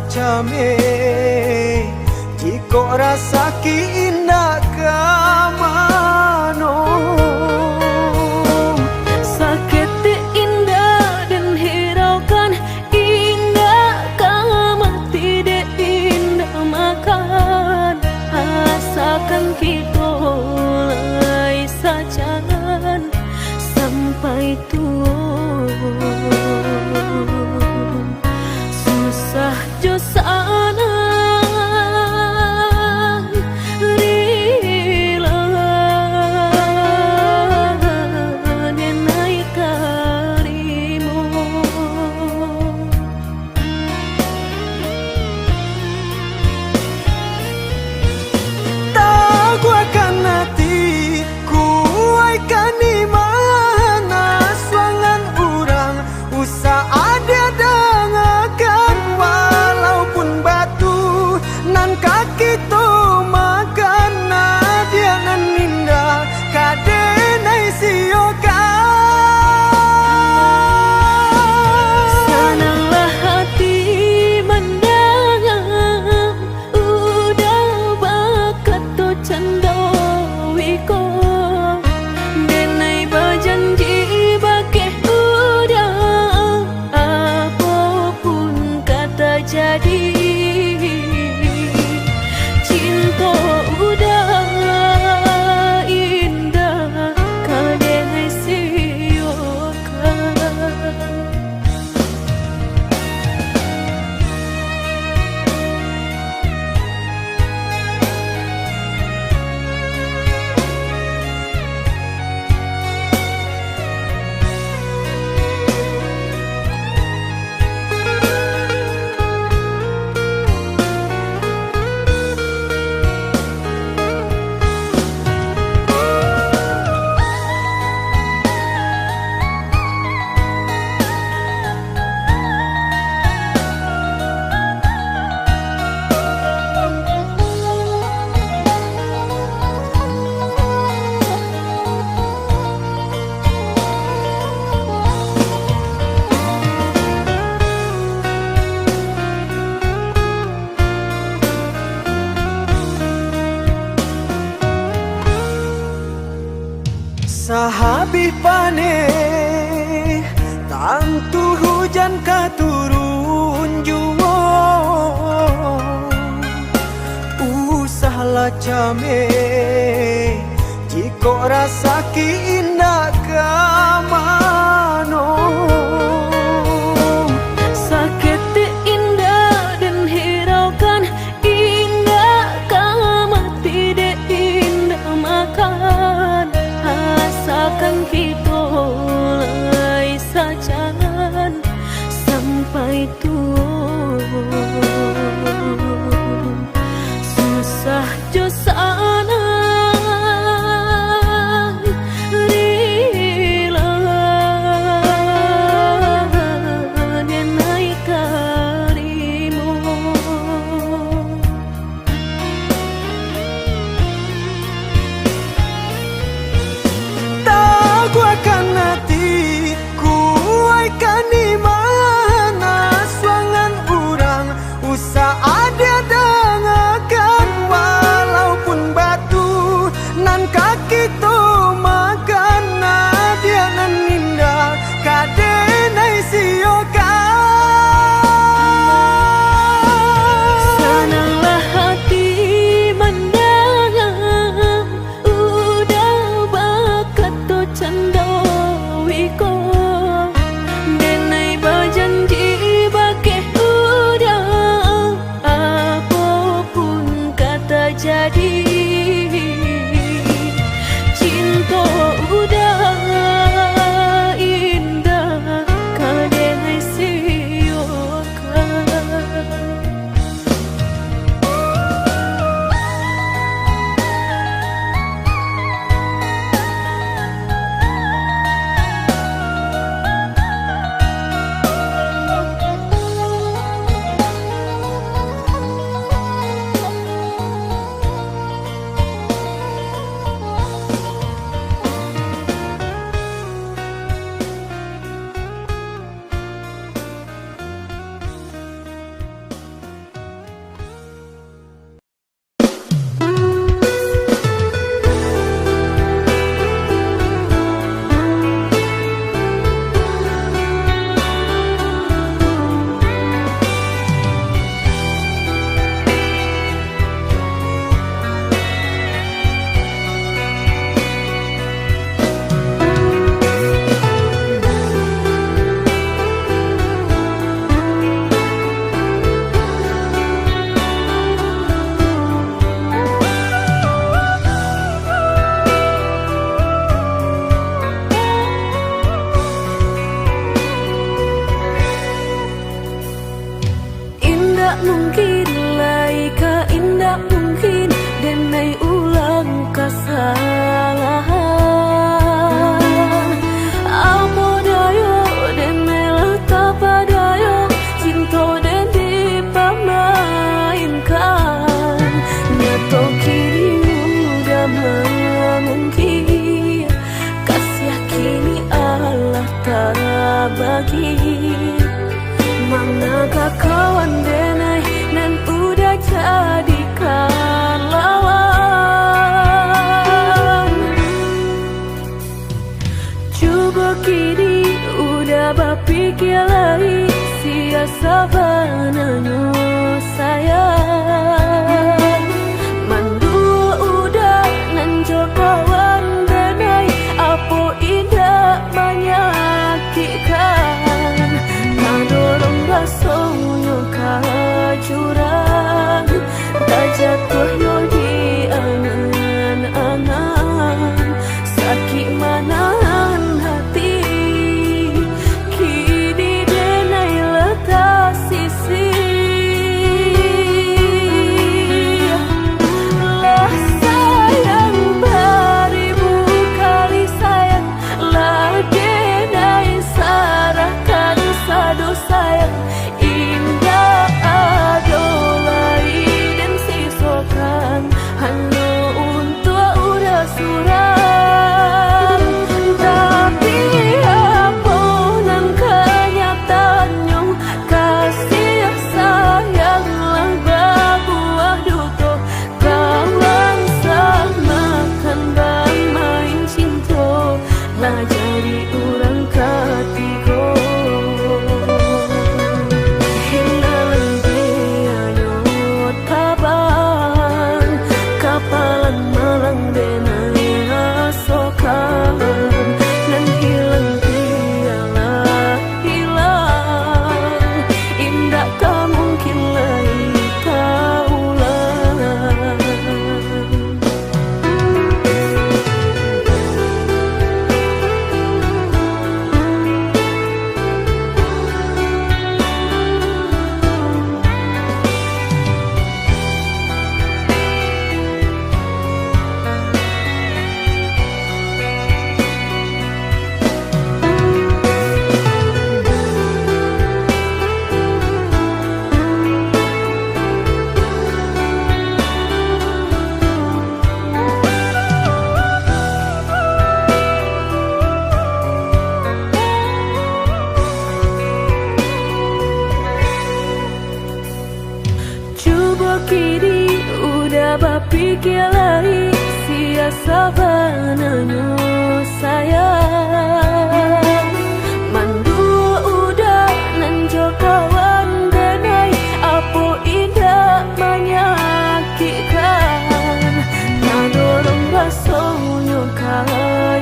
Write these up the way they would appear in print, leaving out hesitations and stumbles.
came jika rasa ki indah kamano. Sakit indah dan hiraukan indah kama tidak indah makan asakan kita lai sajangan sampai tua. Susah jo sana rila denai karimu. Tahu akan hati kuaikan di mana suangan orang usah ada dengarkan walaupun batu nan kaki tu makan dia nan indah kadenai siokan. Senanglah hati mendengar udah bakat tu candawiko denai berjanji bakeh udah apapun kata jadi cinta udah indah kadenai siokan. Sahabi pane tantu hujan katurun juo usahlah came jika rasa ki indah kamano. Sakit indah dan hiraukan indah kama tidak indah makan asakan kita lai sajangan sampai tua. Susah jo sana rila denai karimu. Tahu bagi manakah kawan denai nan udah jadikan lawan. Coba kini udah berpikir lagi siasa bananyo sayang. Mandua udah nanjo kawan denai apa indah menyakitkan. Nadorong basonyo ka jurang, tak jatuh yo di angan-angan. Sakit manahan hati kini denai letak sisi. Lah sayang beribu kali sayang, lah denai sarahkan sadu sayang. Indah adolai dan sisokan hanya untuk udah suram. Tapi apa nan kenyataannya kasih sayang lah berbuah duka. Kawan sama kan bang main cinta lah jadi orang ketiga. Hilang dia nyot kaban kapalan malang denai asokan. Dan hilang dia lah hilang, indah tak mungkin lagi kaulang. Coba kini udah berpikir lagi siasa bananyo sayang. Mandua udah nanjo kawan denai apa indah menyakitkan. Nadorong basonyo ka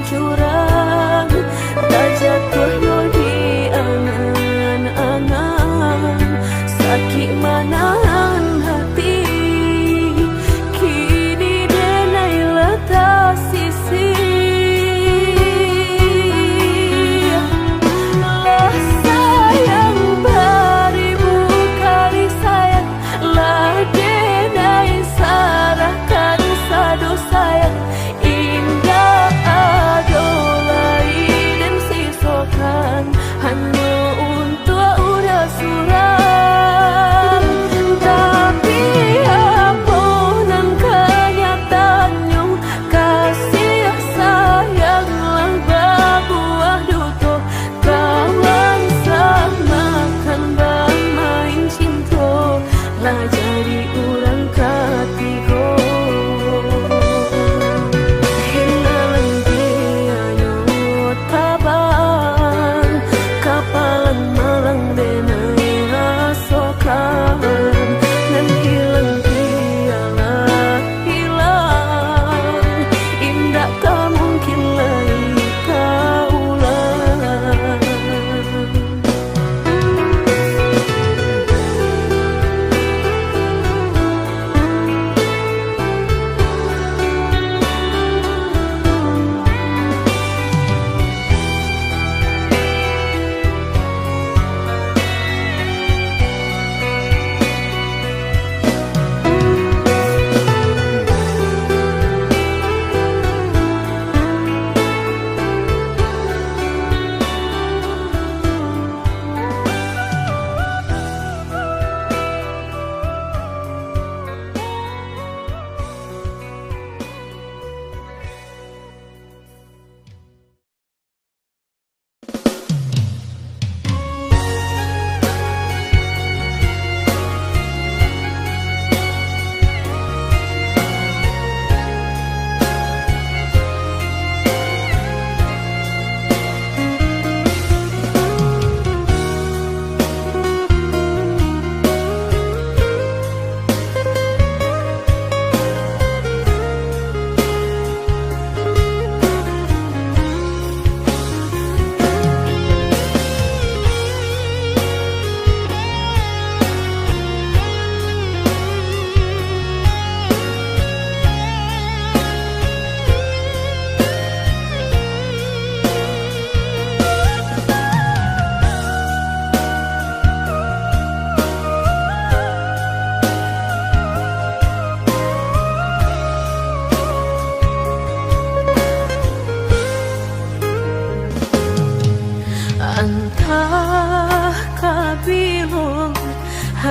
jurang, tak jatuh yo di angan-angan. Sakit manahan hati kini denai letak sisi. Lah sayang beribu kali sayang, lah denai sarahkan sadu sayang. Indah adolai dan sisokan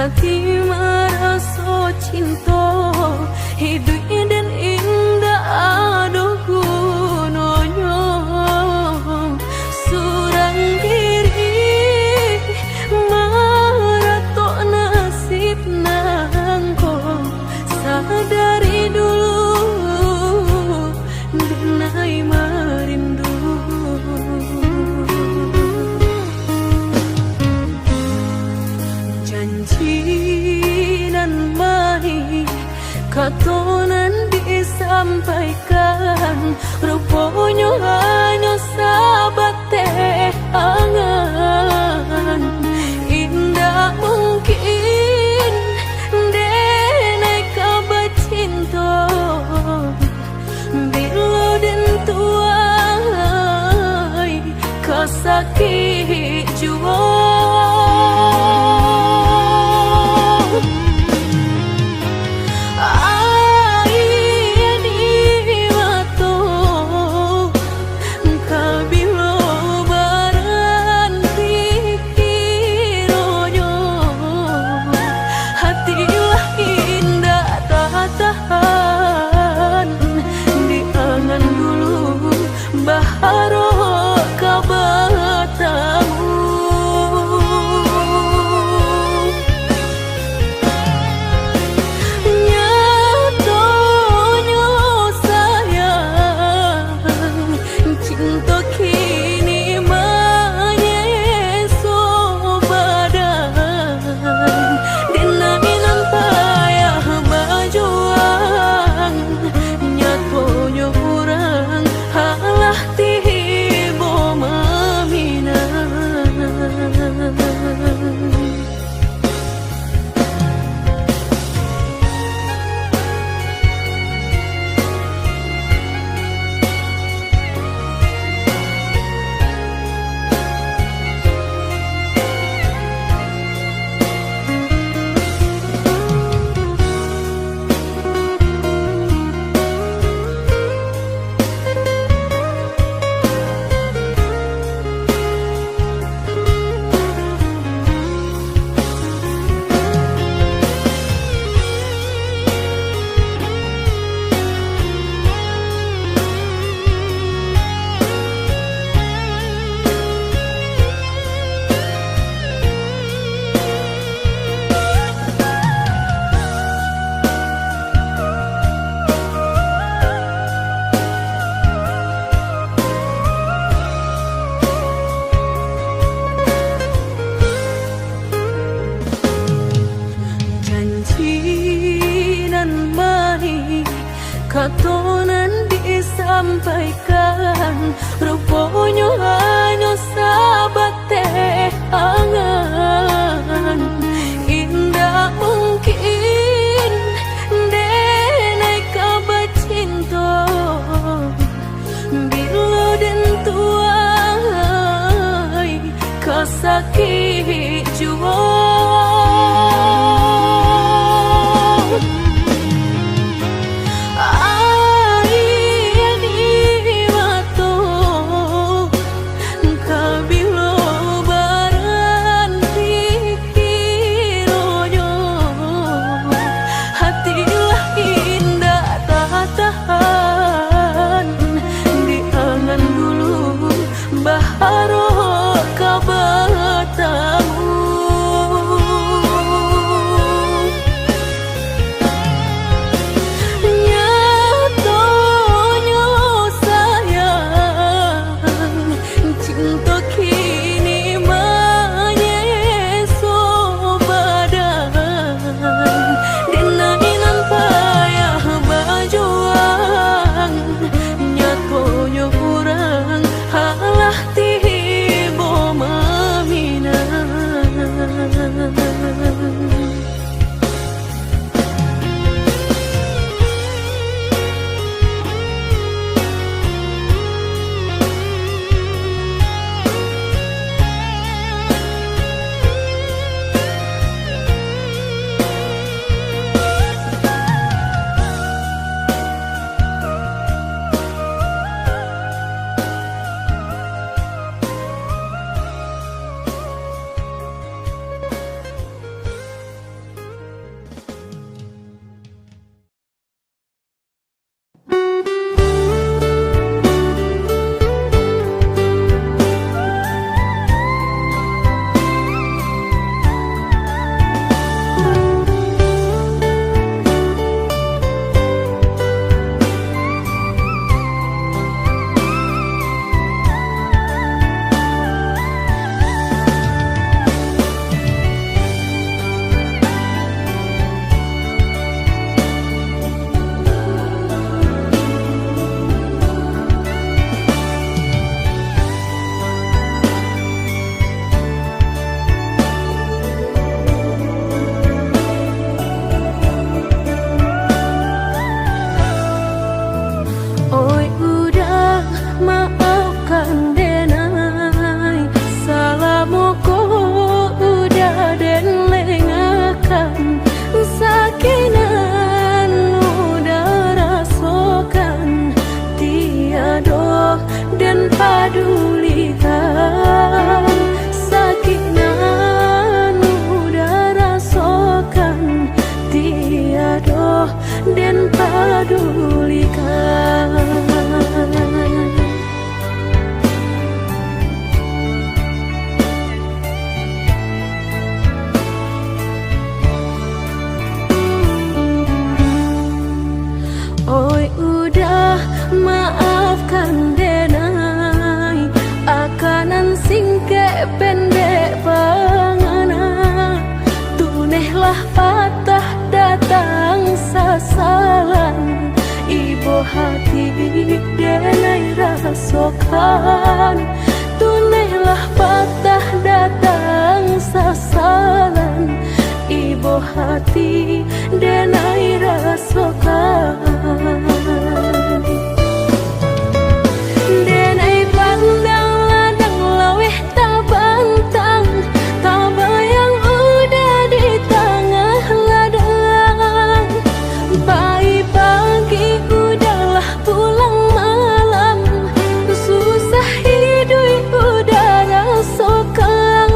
hati merasa cinta hidup dan indah aduh gunanya surang diri maratok nasib nangko sadari dulu denai merindu janji nan baik katonan disampaikan rupanya hanya sahabat teh angan indah mungkin denai kabar cinta bila dan tuai kasakit jua katonan disampaikan rupanya hanya sahabat teh angan indah mungkin denai kabar cinta bila dan tuai kasakit jua pendek pangana, tunehlah patah datang sasalan. Ibu hati denai rasokan, tunehlah patah datang sasalan. Ibu hati denai rasokan. Denai pandang ladang laweh tak bantang, tak bayang udah di tengah ladang. Pagi-pagi udahlah pulang malam, susah hidup udah rasakan.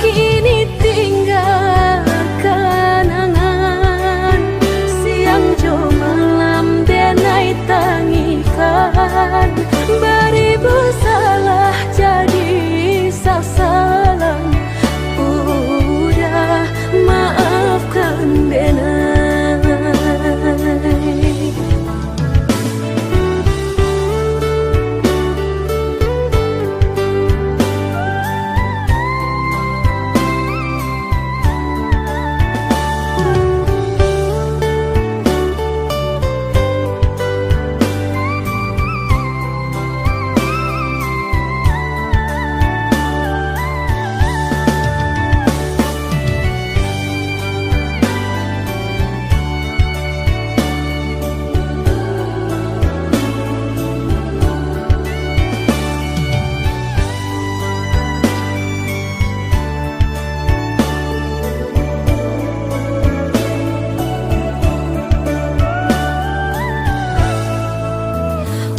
Kini tinggal kenangan, siang jo malam denai tangikan. Beribu salah jadi sasalan, udah maafkan denai.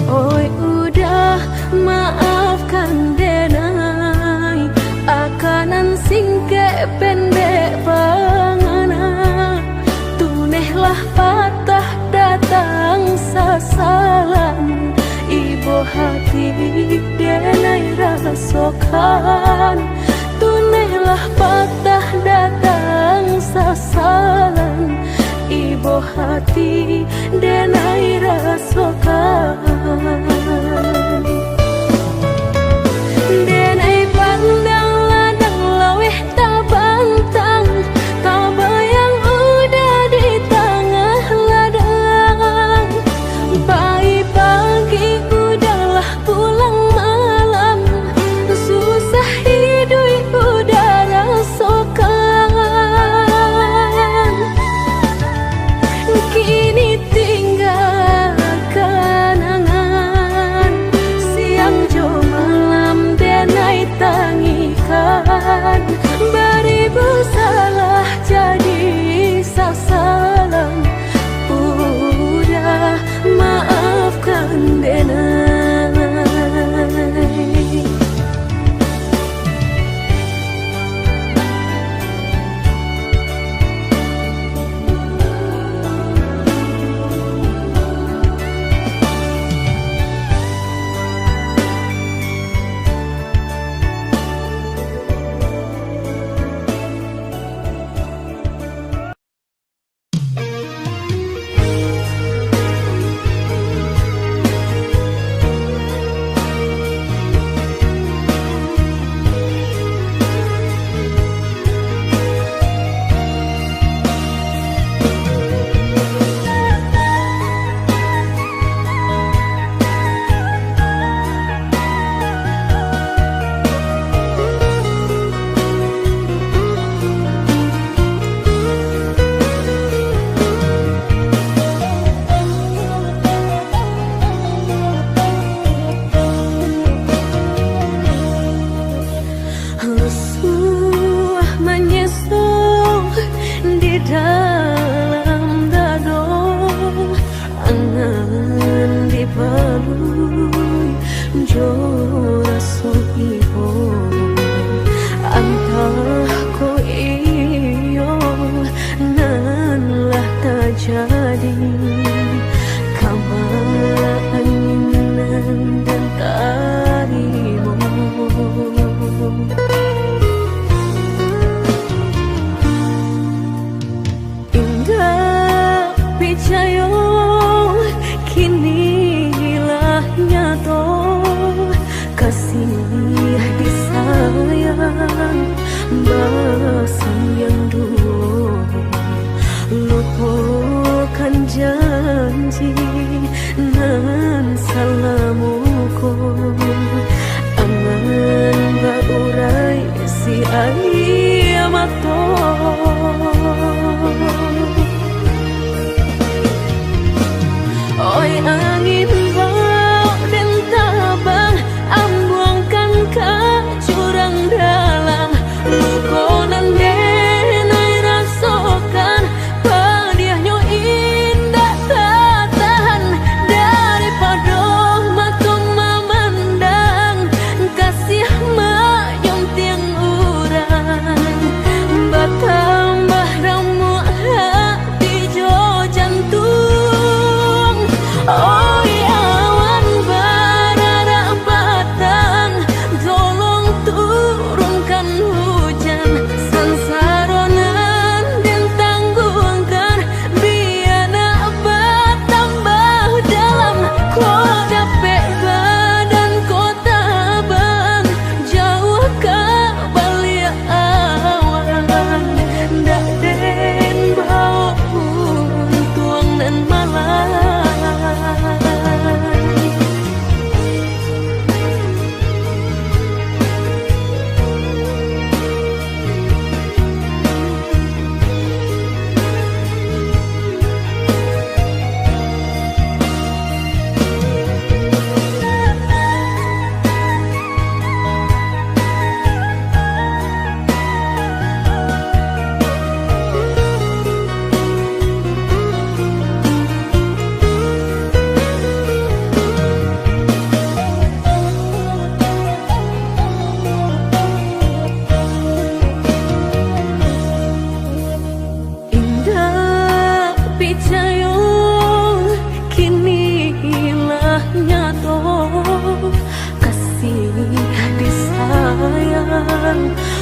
Oi udah maafkan denai, akanan singke pendek pangana, tunehlah patah datang sasalan. Ibu hati denai rasokan, tunehlah patah datang sasalan. Ibu hati denai rasokan. Denai pandang ladang laweh tak bantang, tak bayang udah di tengah ladang. Pagi-pagi udahlah pulang malam, susah hidup udah rasakan. Kini tinggal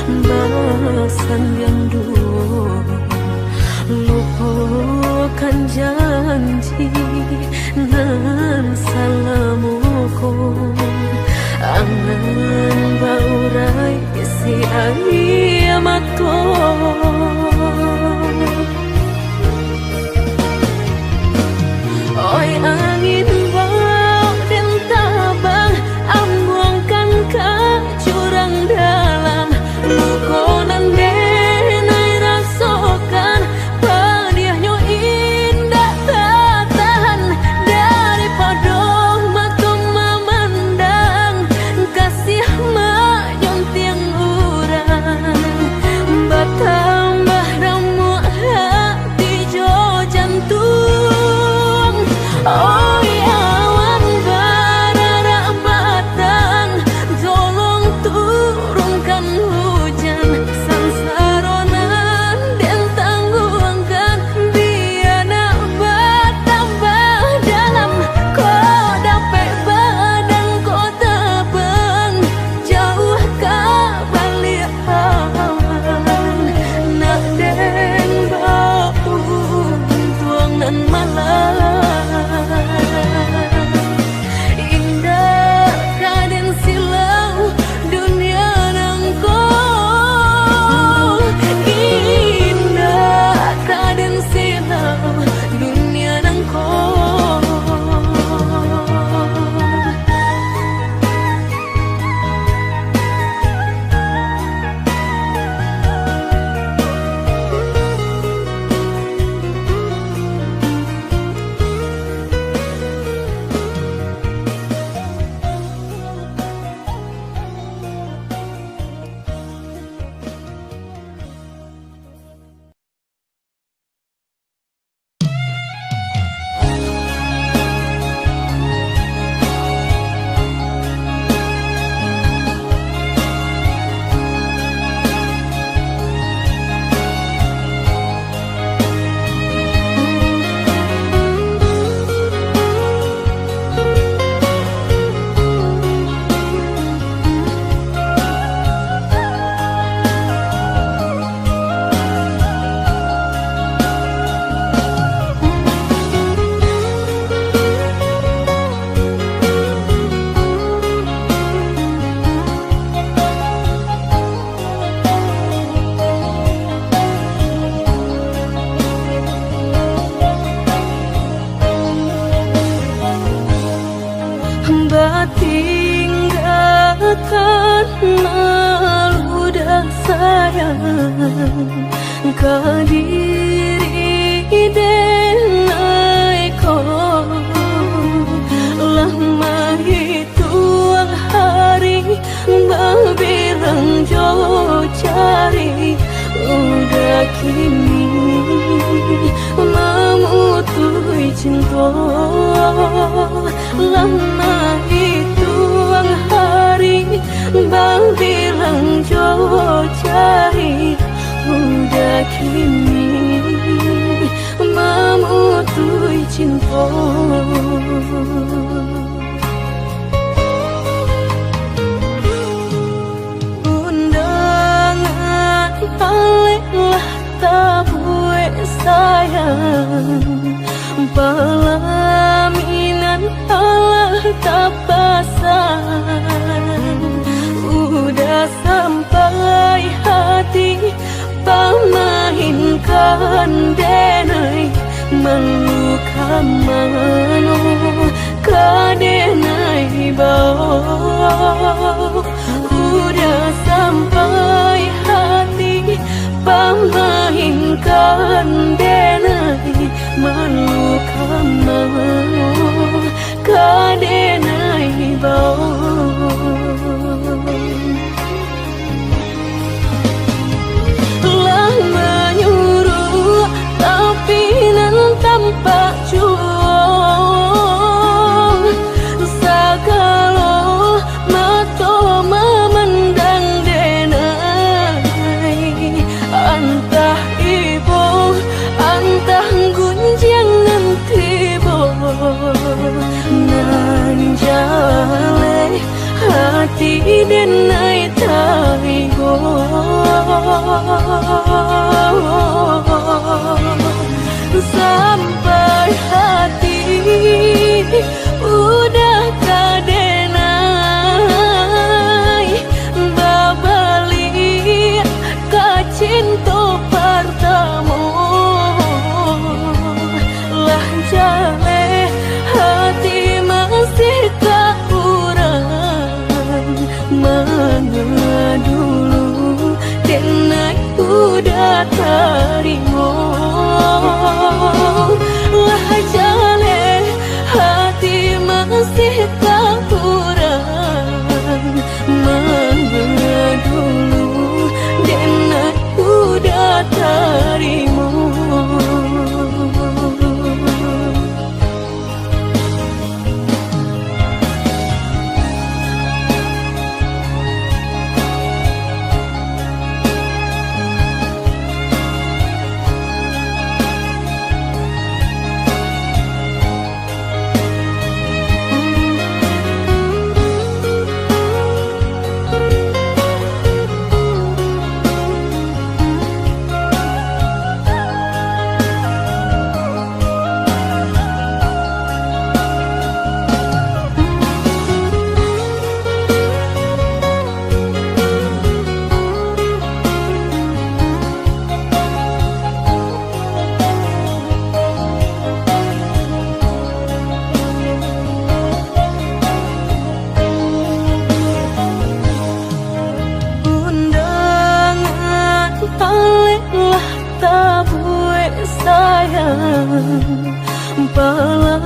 basan yang dulu, lupakan janji nan salamuku, angan baurai si ayamato. Oi angin bau dan tabang, ambuangkan ke jurang dalam, lukonan denai rasokan, padiahnya indah tak tahan, daripada matung memandang, kasih menyunting urang, bertambah ramu hati jo jantung. Oh awan barara batang, tolong turunkan hujan, sansaronan dan tangguhkan, biana bertambah dalam, kau dapat badan kau tabang, jauh ke balik awan, nak den bau tuang nan malam. Indah kaden silau dunia nangko, indah kaden silau dunia nangko. Tinggalkan malu dan sayang, kadiri denai ko, lama hitung hari berbilang jauh cari, udah kini memutui cinta, lama hitung hari berbilang jauh cari, udah kini memutui cinta. Undangan alehlah tabue sayang, pelaminan Allah tak pasang, udah sampai hati pamainkan denai, meluka mano kadenai bau, udah sampai hati pamainkan denai, meluka mano kadenai bau. Telah menyuruh tapi nan tampak cuong, sakalo mato memandang denai, antah ibu antah gunjang nanti bo, nan jale hati denai taigo. Sampai hati udah kadenai babali ka cinta pertama lah jale hati masih kurang mana dulu denai udah terima lah jale hati masih kurang mana dulu denai udah terima.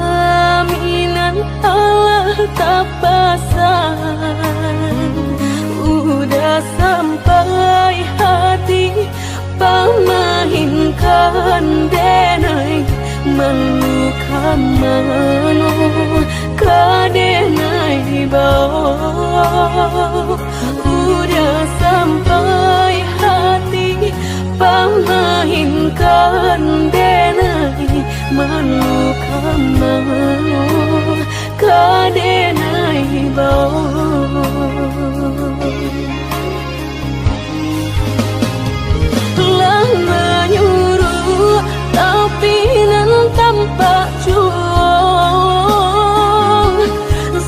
Pelaminan Allah tak pasang udah sampai hati pamahinkan denai melukan mano kadenai bau udah sampai hati pamahinkan denai melukan mano kadenai bau lah menyuruh tapi nan tanpa juang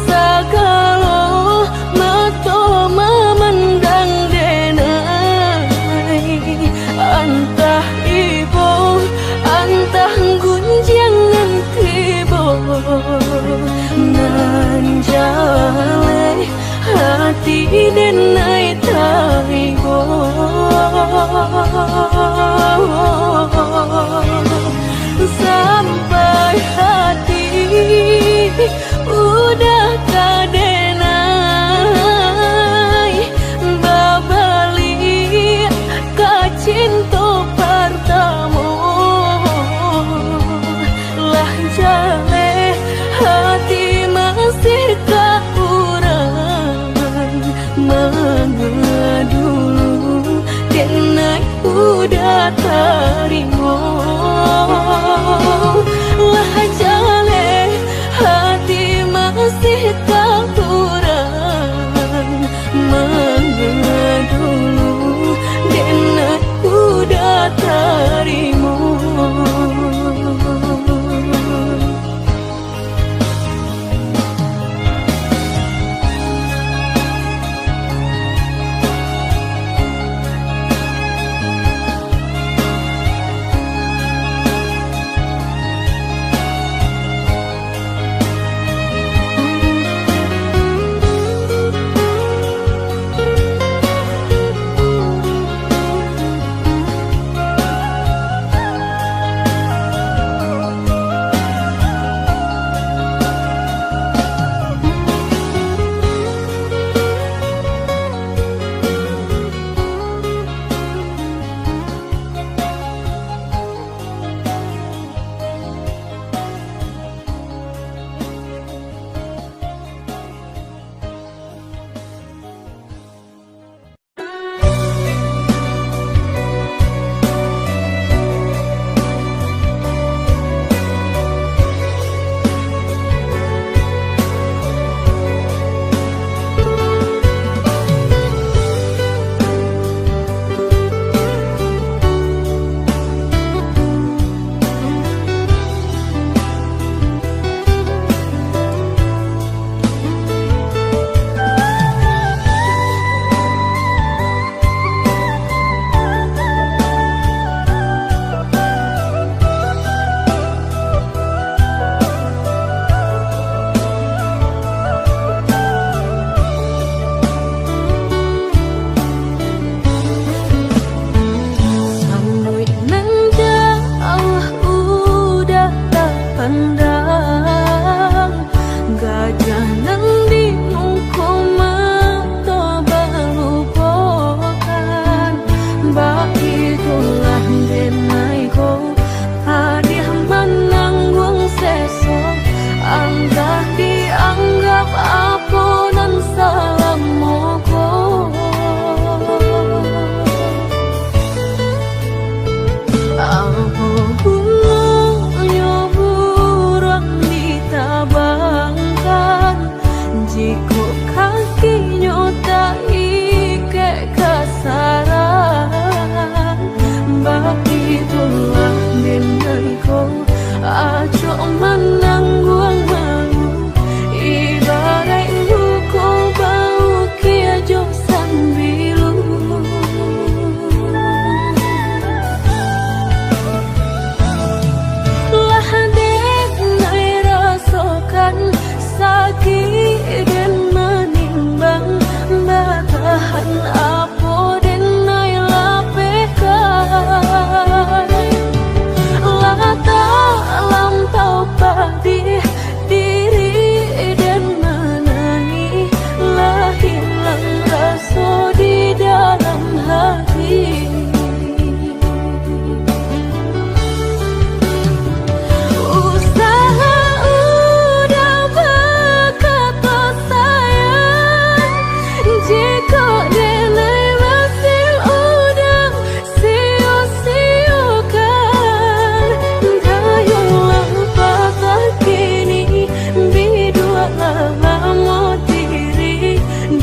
sakalo mato memandang denai antah ibu antah gunjangan tiba nan jale hati denai taibo sampai hati udah kadenai babali ka cinta pertama lah jale hati masih kurang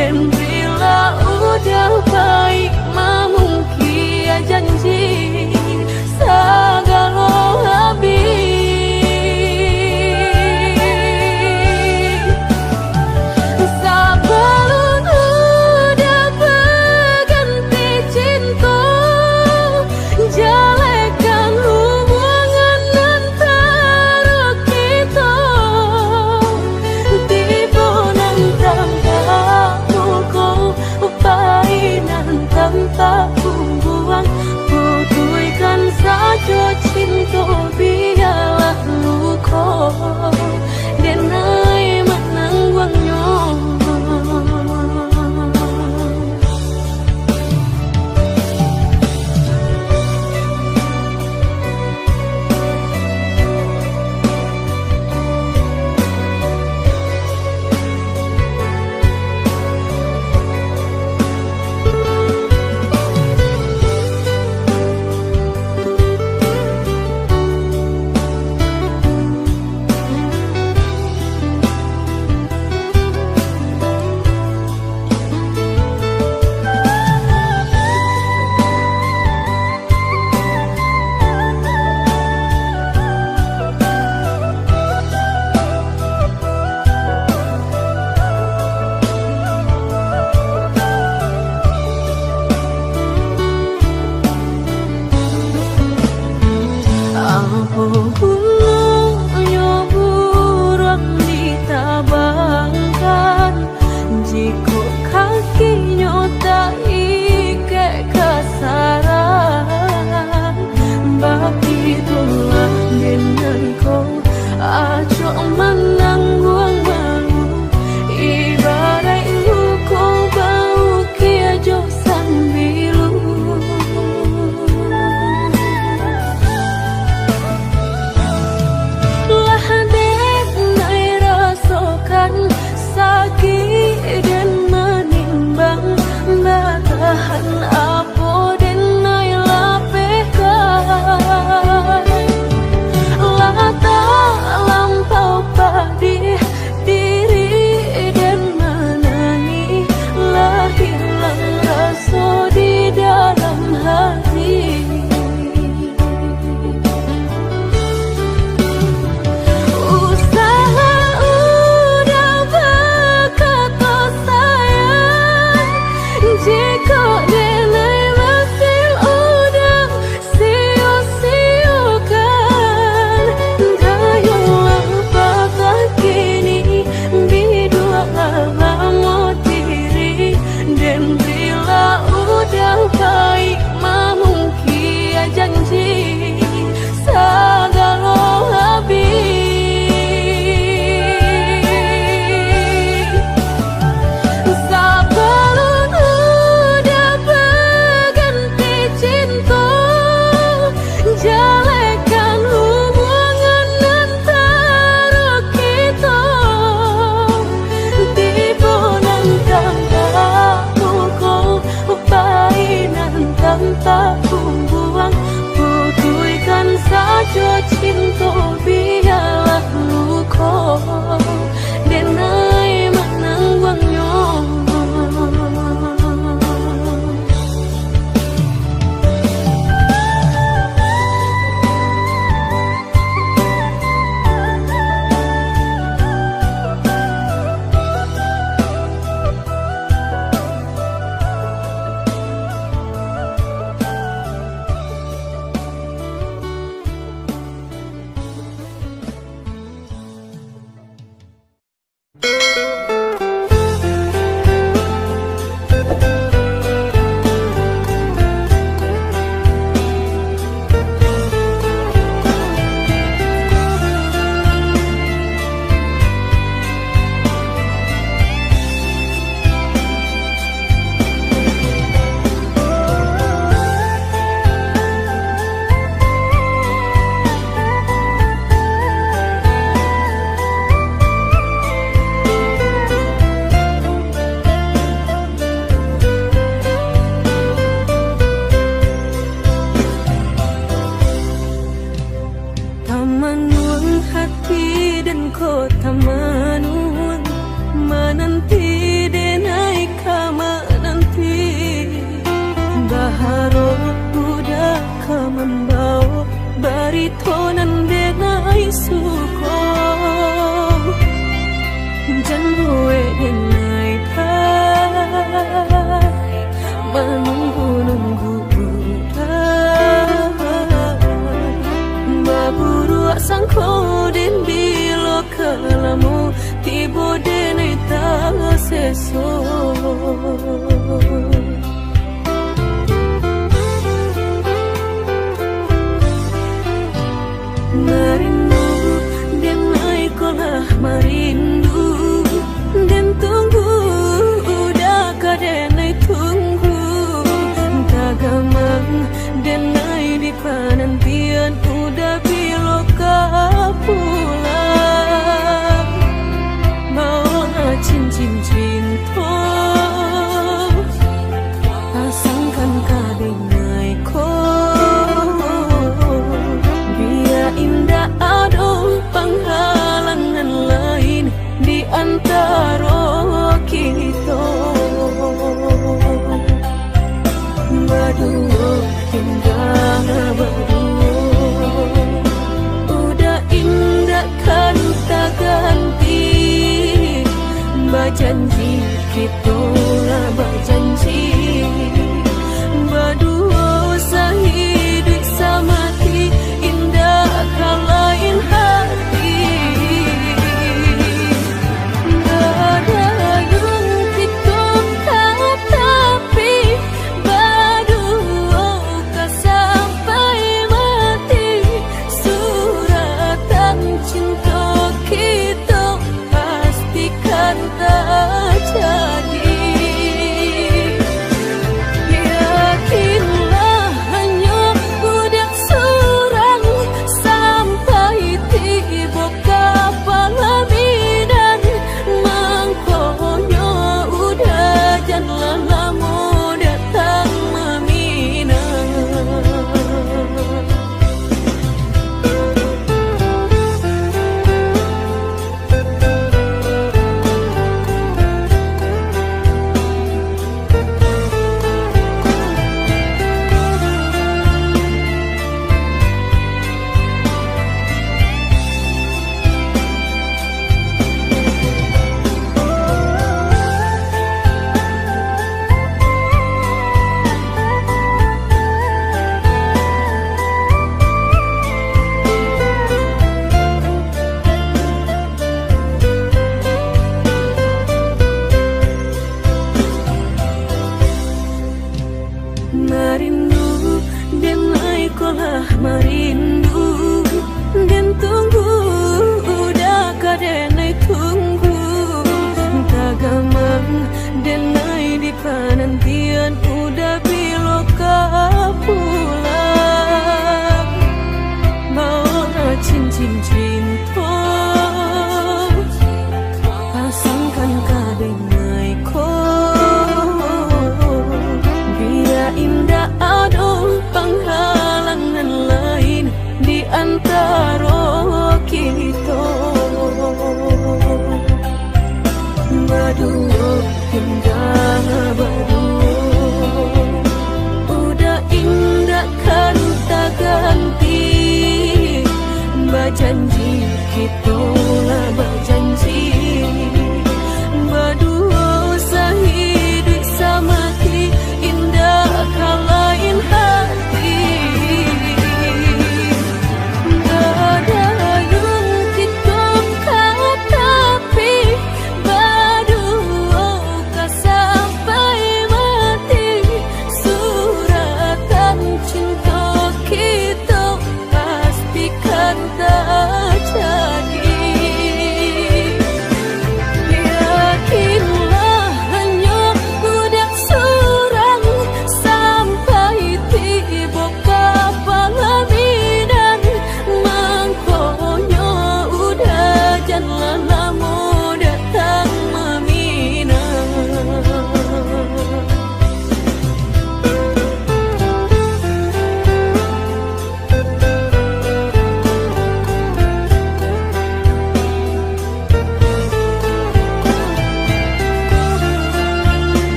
Dan bila udah baik mungkin janji segala habis. Sebelum udah berganti cinta, jalekan hubungan antara kita. Tiba nang tanggamu kau upain besok. Merindu dan naik kolah merindu dan tunggu udah kadenai tunggu tagamang dan naik di penantian udah biloka pulang mau cincin cinta pasangkan kadenai ko indah ada penghalangan lain di antara kita berdua indah berdua udah indah kan tak ganti berjanji kita berjanji berdua sehidup semati lain hati ada yang kita tapi berdua sampai mati suratan cinta kita pastikan tak jadi.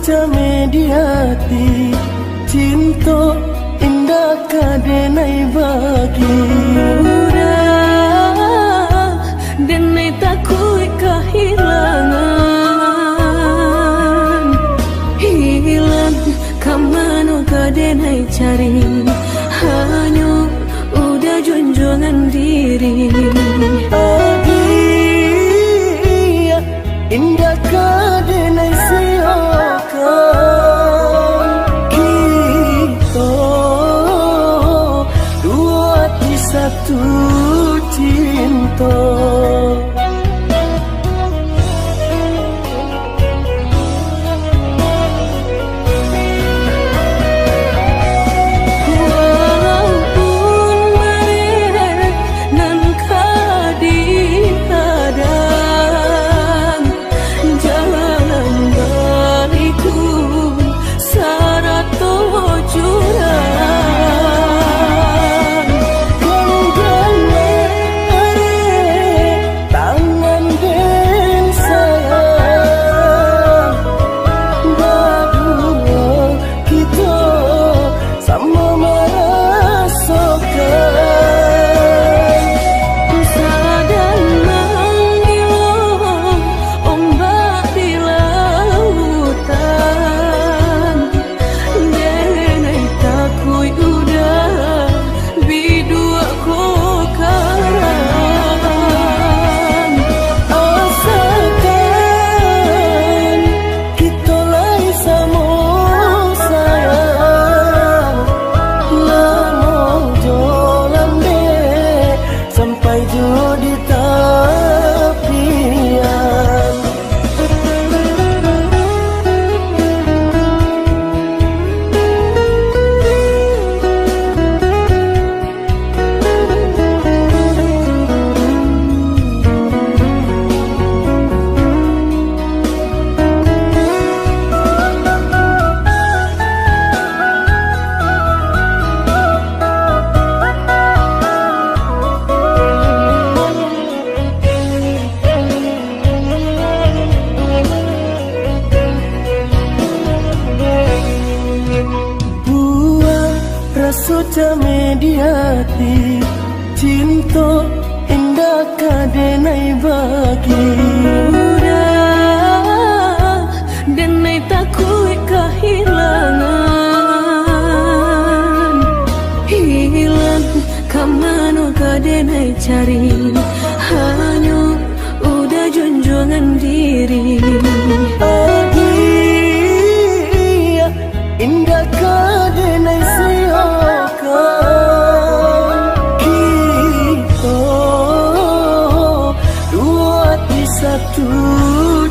rasuta mediati cinta indah kadenai bagi udah denai takui kehilangan hilang kamano kadenai cari hanya udah junjungan diri adia indah kadenai siokan kita dua di satu cinta rasuta mediati cinta indah kadenai bagi udah denai takui kehilangan hilang kamano kadenai cari hanya udah junjungan diri adia indah kadenai satu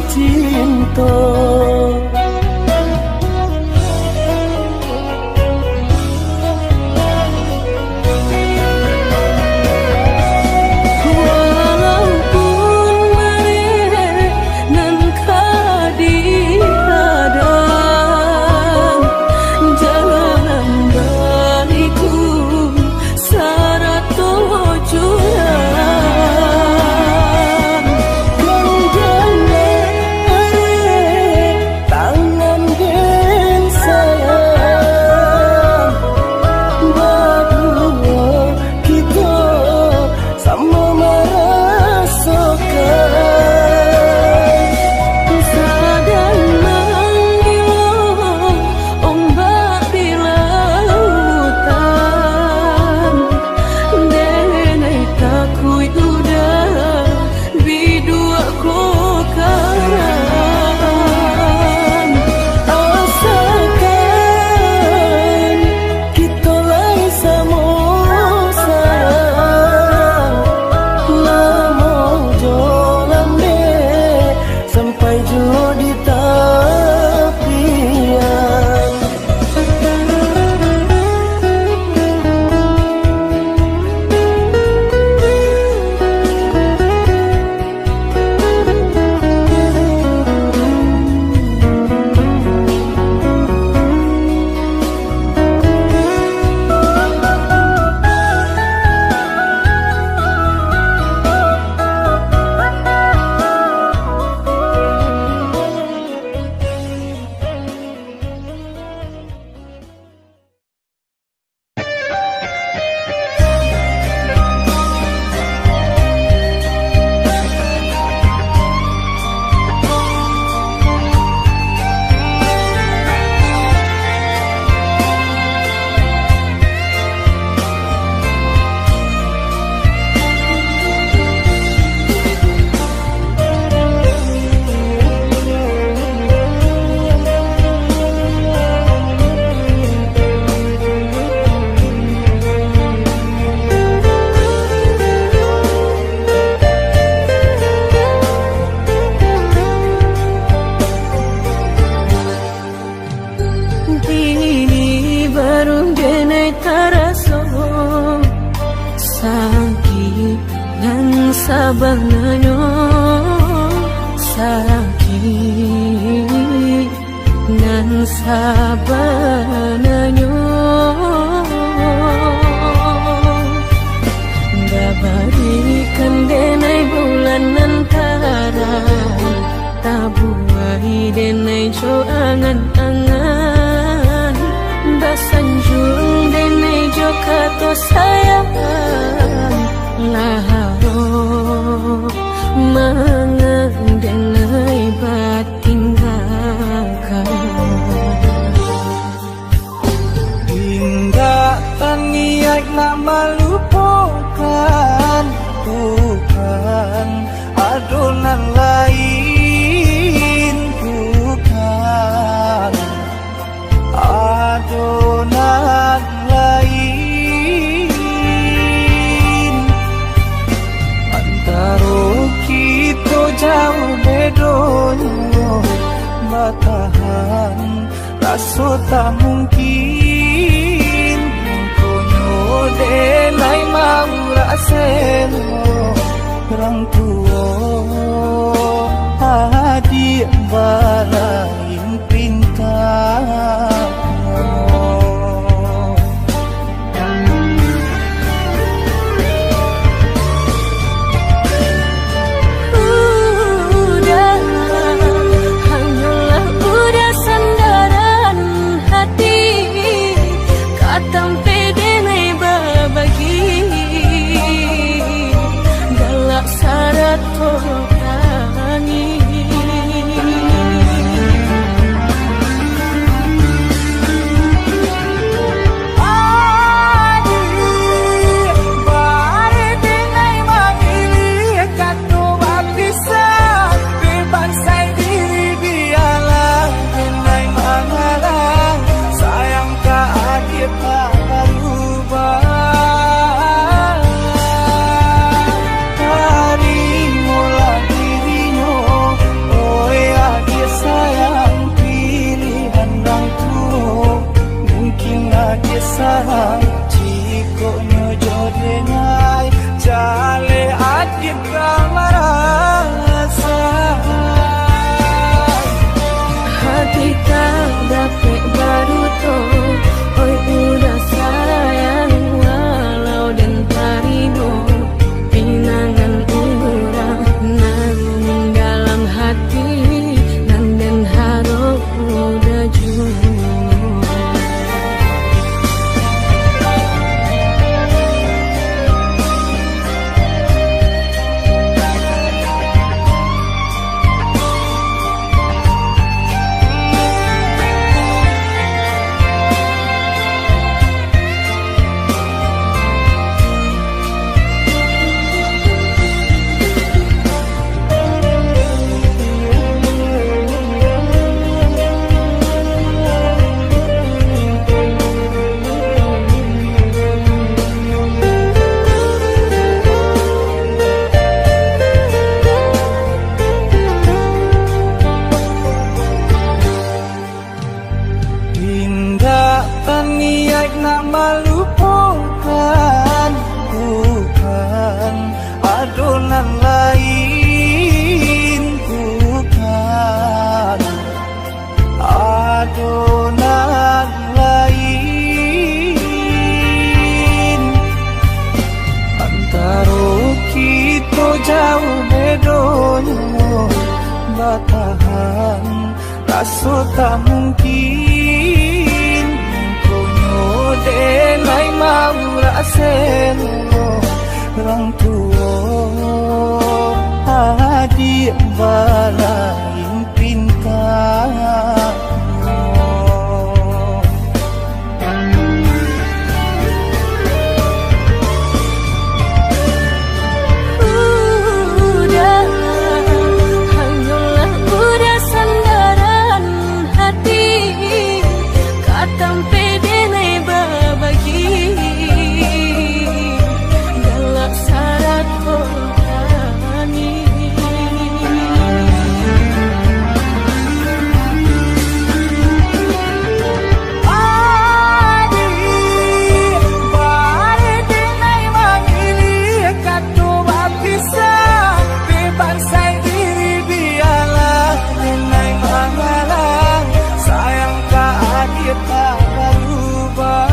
cinta baru denai taraso sakit dan sabanganyo sakit dan sabanganyo dabarikan denai bulan antara tabuai denai jo angan-angan basanjung denai jo kato sayang laharo mangang denai batin Indah taniak nak melupakan bukan adonan lain bukan adonan lain antara kita jauh bedonyo batahan rasa tak mungkin konyo denai mau raseno orang tua adik balain pintar jauh bedonyo batahan rasa tak mungkin konyo denai mau raseno orang tua adik balain pintar dia tak berubah.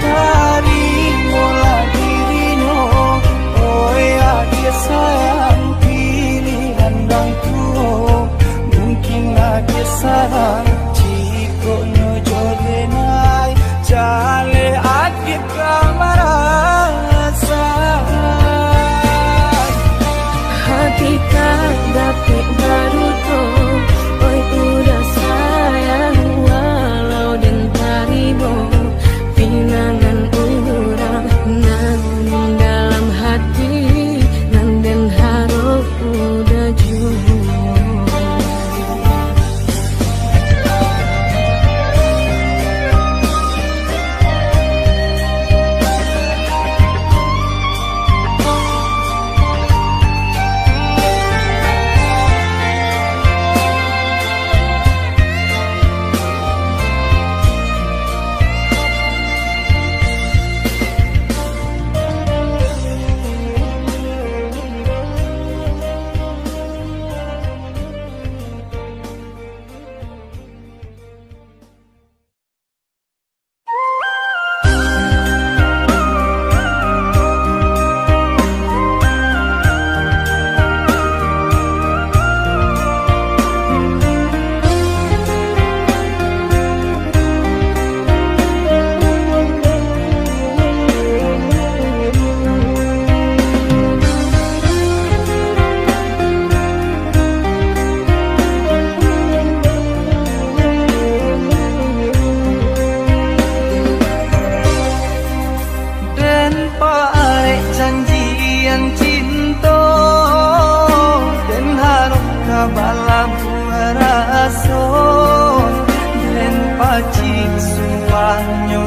Terimalah dirinya, oh ya dia sayang pilihan orang tua. Mungkinlah dia sarang jika nyojo denai jale adik kamarasa. Hati tak dapat baruto, oi udah sayang walau dan taribo. Pinangan urang nan dalam hati, nan den harap udah jujur. Balam rason dan pacik suahnya